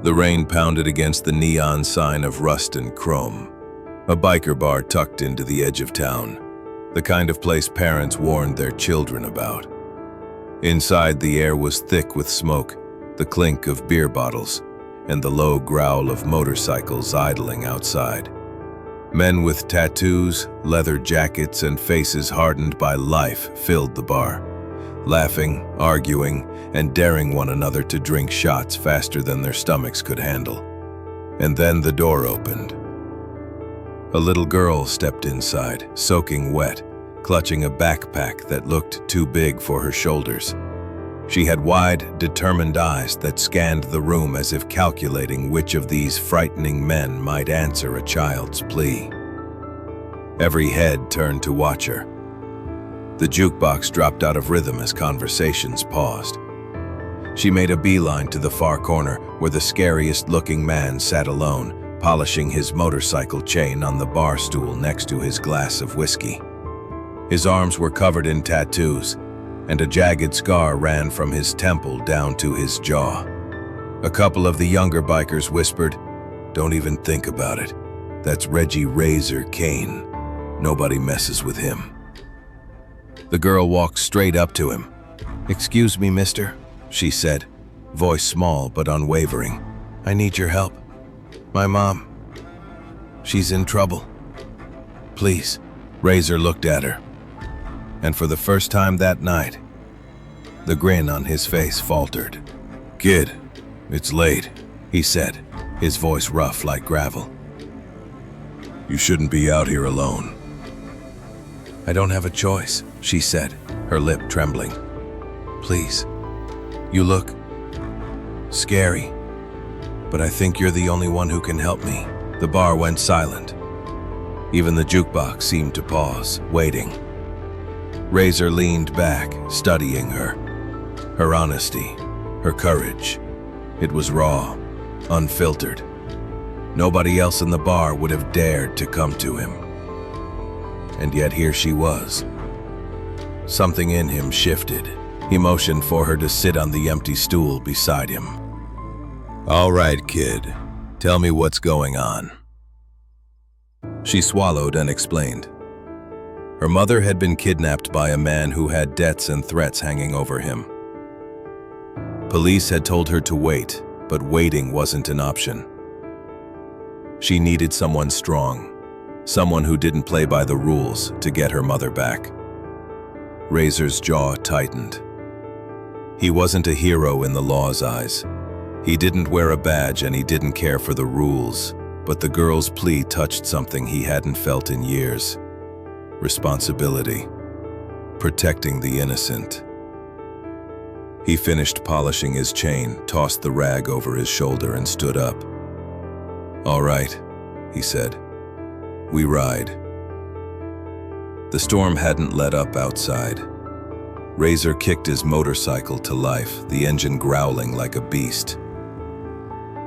The rain pounded against the neon sign of rust and chrome, a biker bar tucked into the edge of town, the kind of place parents warned their children about. Inside, the air was thick with smoke, the clink of beer bottles, and the low growl of motorcycles idling outside. Men with tattoos, leather jackets, and faces hardened by life filled the bar, laughing, arguing, and daring one another to drink shots faster than their stomachs could handle. And then the door opened. A little girl stepped inside, soaking wet, clutching a backpack that looked too big for her shoulders. She had wide, determined eyes that scanned the room as if calculating which of these frightening men might answer a child's plea. Every head turned to watch her. The jukebox dropped out of rhythm as conversations paused. She made a beeline to the far corner where the scariest-looking man sat alone, polishing his motorcycle chain on the bar stool next to his glass of whiskey. His arms were covered in tattoos, and a jagged scar ran from his temple down to his jaw. A couple of the younger bikers whispered, "Don't even think about it. That's Reggie Razor Kane. Nobody messes with him." The girl walked straight up to him. "Excuse me, mister," she said, voice small but unwavering. "I need your help. My mom, she's in trouble. Please." Razor looked at her, and for the first time that night, the grin on his face faltered. "Kid, it's late," he said, his voice rough like gravel. "You shouldn't be out here alone." "I don't have a choice," she said, her lip trembling. "Please, you look scary, but I think you're the only one who can help me." The bar went silent. Even the jukebox seemed to pause, waiting. Razor leaned back, studying her. Her honesty, her courage. It was raw, unfiltered. Nobody else in the bar would have dared to come to him. And yet here she was. Something in him shifted. He motioned for her to sit on the empty stool beside him. "All right, kid. Tell me what's going on." She swallowed and explained. Her mother had been kidnapped by a man who had debts and threats hanging over him. Police had told her to wait, but waiting wasn't an option. She needed someone strong, someone who didn't play by the rules to get her mother back. Razor's jaw tightened. He wasn't a hero in the law's eyes. He didn't wear a badge and he didn't care for the rules, but the girl's plea touched something he hadn't felt in years. Responsibility. Protecting the innocent. He finished polishing his chain, tossed the rag over his shoulder, and stood up. "All right," he said. "We ride." The storm hadn't let up outside. Razor kicked his motorcycle to life, the engine growling like a beast.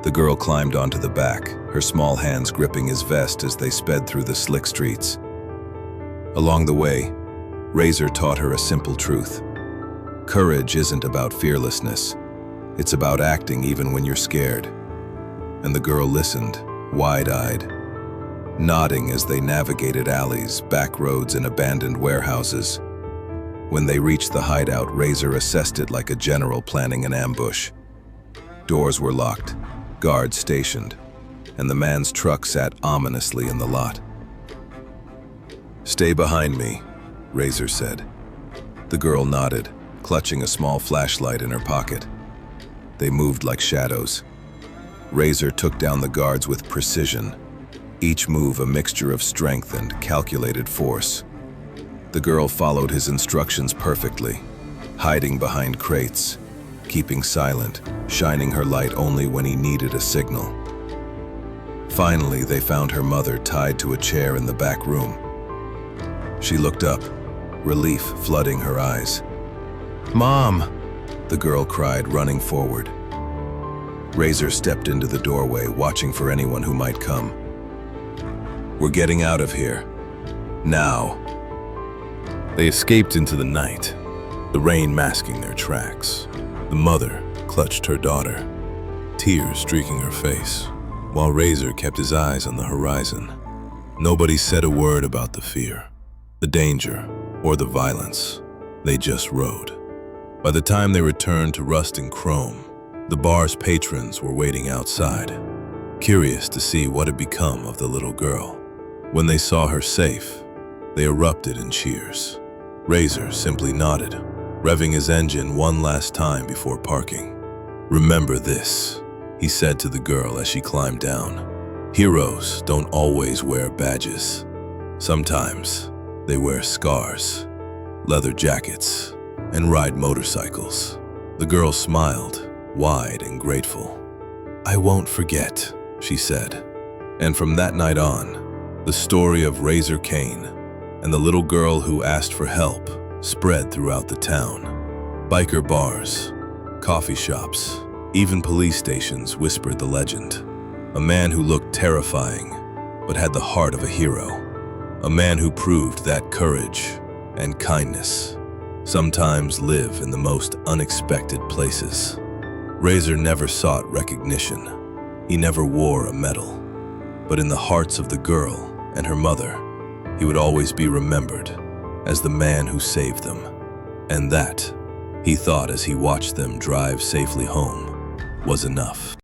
The girl climbed onto the back, her small hands gripping his vest as they sped through the slick streets. Along the way, Razor taught her a simple truth. Courage isn't about fearlessness. It's about acting even when you're scared. And the girl listened, wide-eyed, nodding as they navigated alleys, back roads, and abandoned warehouses. When they reached the hideout, Razor assessed it like a general planning an ambush. Doors were locked, guards stationed, and the man's truck sat ominously in the lot. "Stay behind me," Razor said. The girl nodded, clutching a small flashlight in her pocket. They moved like shadows. Razor took down the guards with precision, each move a mixture of strength and calculated force. The girl followed his instructions perfectly, hiding behind crates, keeping silent, shining her light only when he needed a signal. Finally, they found her mother tied to a chair in the back room. She looked up, relief flooding her eyes. "Mom!" the girl cried, running forward. Razor stepped into the doorway, watching for anyone who might come. "We're getting out of here. Now." They escaped into the night, the rain masking their tracks. The mother clutched her daughter. tears streaking her face, while Razor kept his eyes on the horizon. Nobody said a word about the fear, the danger, or the violence. They just rode. By the time they returned to Rust and Chrome, the bar's patrons were waiting outside, curious to see what had become of the little girl. When they saw her safe, they erupted in cheers. Razor simply nodded, revving his engine one last time before parking. "Remember this," he said to the girl as she climbed down. "Heroes don't always wear badges. Sometimes they wear scars, leather jackets, and ride motorcycles." The girl smiled, wide and grateful. "I won't forget," she said. And from that night on, the story of Razor Kane and the little girl who asked for help spread throughout the town. Biker bars, coffee shops, even police stations whispered the legend. A man who looked terrifying, but had the heart of a hero. A man who proved that courage and kindness sometimes live in the most unexpected places. Razor never sought recognition. He never wore a medal. But in the hearts of the girl and her mother, he would always be remembered as the man who saved them. And that, he thought as he watched them drive safely home, was enough.